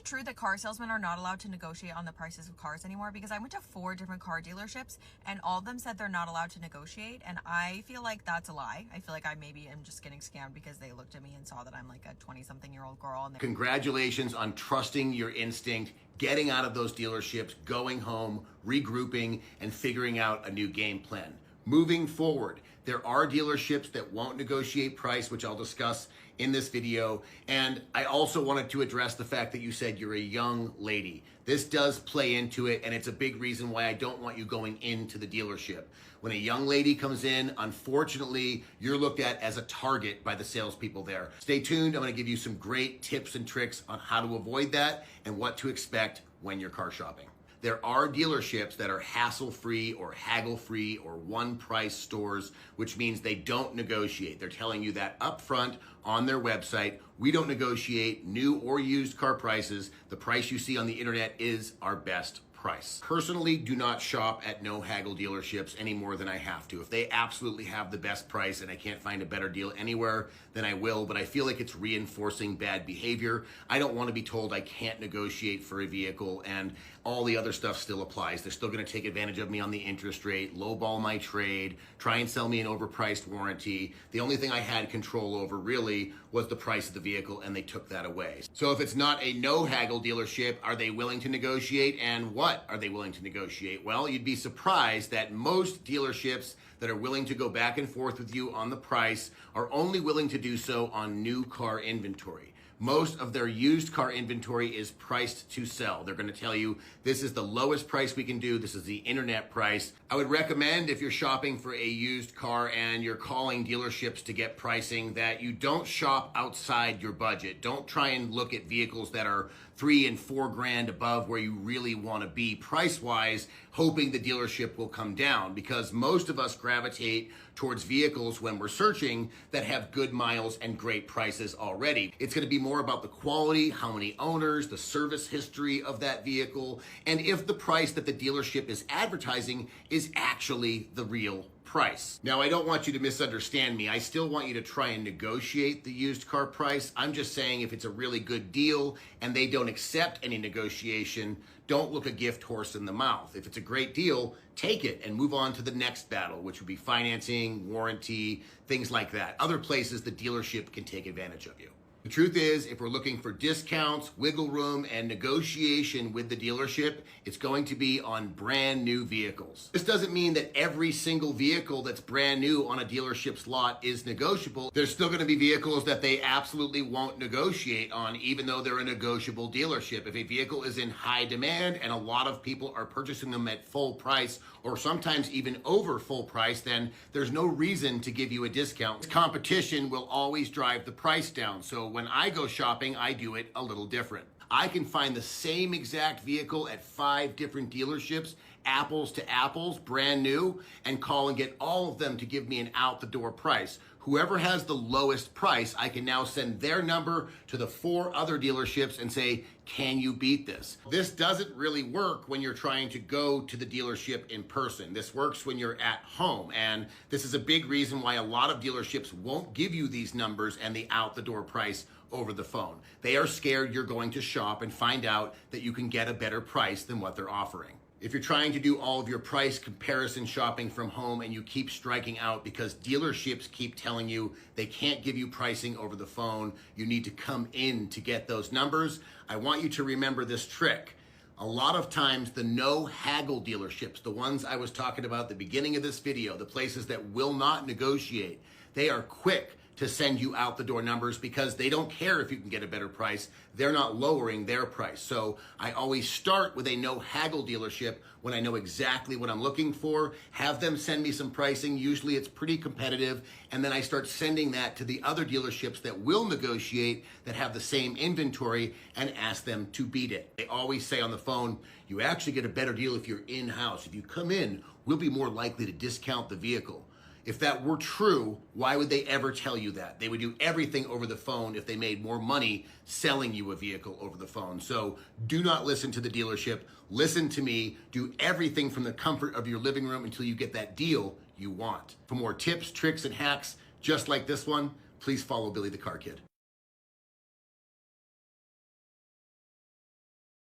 True that car salesmen are not allowed to negotiate on the prices of cars anymore? Because I went to 4 different car dealerships and all of them said they're not allowed to negotiate, and I feel like that's a lie. I feel like I maybe am just getting scammed because they looked at me and saw that I'm like a 20-something-year-old girl. And congratulations on trusting your instinct, getting out of those dealerships, going home, regrouping, and figuring out a new game plan. Moving forward, there are dealerships that won't negotiate price, which I'll discuss in this video. And I also wanted to address the fact that you said you're a young lady. This does play into it, and it's a big reason why I don't want you going into the dealership. When a young lady comes in, unfortunately, you're looked at as a target by the salespeople there. Stay tuned. I'm going to give you some great tips and tricks on how to avoid that and what to expect when you're car shopping. There are dealerships that are hassle-free or haggle-free or one-price stores, which means they don't negotiate. They're telling you that up front on their website. We don't negotiate new or used car prices. The price you see on the internet is our best price. Personally, do not shop at no-haggle dealerships any more than I have to. If they absolutely have the best price and I can't find a better deal anywhere, then I will, but I feel like it's reinforcing bad behavior. I don't want to be told I can't negotiate for a vehicle and all the other stuff still applies. They're still going to take advantage of me on the interest rate, lowball my trade, try and sell me an overpriced warranty. The only thing I had control over really was the price of the vehicle, and they took that away. So if it's not a no-haggle dealership, are they willing to negotiate, and what are they willing to negotiate? Well, you'd be surprised that most dealerships that are willing to go back and forth with you on the price are only willing to do so on new car inventory. Most of their used car inventory is priced to sell. They're going to tell you this is the lowest price we can do. This is the internet price. I would recommend if you're shopping for a used car and you're calling dealerships to get pricing that you don't shop outside your budget. Don't try and look at vehicles that are $3 and $4 grand above where you really want to be price-wise, hoping the dealership will come down, because most of us gravitate towards vehicles when we're searching that have good miles and great prices already. It's going to be more about the quality, how many owners, the service history of that vehicle, and if the price that the dealership is advertising is actually the real price. Now, I don't want you to misunderstand me. I still want you to try and negotiate the used car price. I'm just saying if it's a really good deal and they don't accept any negotiation, don't look a gift horse in the mouth. If it's a great deal, take it and move on to the next battle, which would be financing, warranty, things like that. Other places the dealership can take advantage of you. The truth is, if we're looking for discounts, wiggle room, and negotiation with the dealership, it's going to be on brand new vehicles. This doesn't mean that every single vehicle that's brand new on a dealership's lot is negotiable. There's still going to be vehicles that they absolutely won't negotiate on, even though they're a negotiable dealership. If a vehicle is in high demand and a lot of people are purchasing them at full price, or sometimes even over full price, then there's no reason to give you a discount. Competition will always drive the price down. So when I go shopping, I do it a little different. I can find the same exact vehicle at 5 different dealerships, apples to apples, brand new, and call and get all of them to give me an out-the-door price. Whoever has the lowest price, I can now send their number to the 4 other dealerships and say, can you beat this? This doesn't really work when you're trying to go to the dealership in person. This works when you're at home, and this is a big reason why a lot of dealerships won't give you these numbers and the out-the-door price over the phone. They are scared you're going to shop and find out that you can get a better price than what they're offering. If you're trying to do all of your price comparison shopping from home and you keep striking out because dealerships keep telling you they can't give you pricing over the phone, you need to come in to get those numbers, I want you to remember this trick. A lot of times the no-haggle dealerships, the ones I was talking about at the beginning of this video, the places that will not negotiate, they are quick to send you out the door numbers because they don't care if you can get a better price. They're not lowering their price. So I always start with a no-haggle dealership when I know exactly what I'm looking for, have them send me some pricing. Usually it's pretty competitive. And then I start sending that to the other dealerships that will negotiate, that have the same inventory, and ask them to beat it. They always say on the phone, you actually get a better deal if you're in-house. If you come in, we'll be more likely to discount the vehicle. If that were true, why would they ever tell you that? They would do everything over the phone if they made more money selling you a vehicle over the phone. So do not listen to the dealership. Listen to me. Do everything from the comfort of your living room until you get that deal you want. For more tips, tricks, and hacks just like this one, please follow Billy the Car Kid.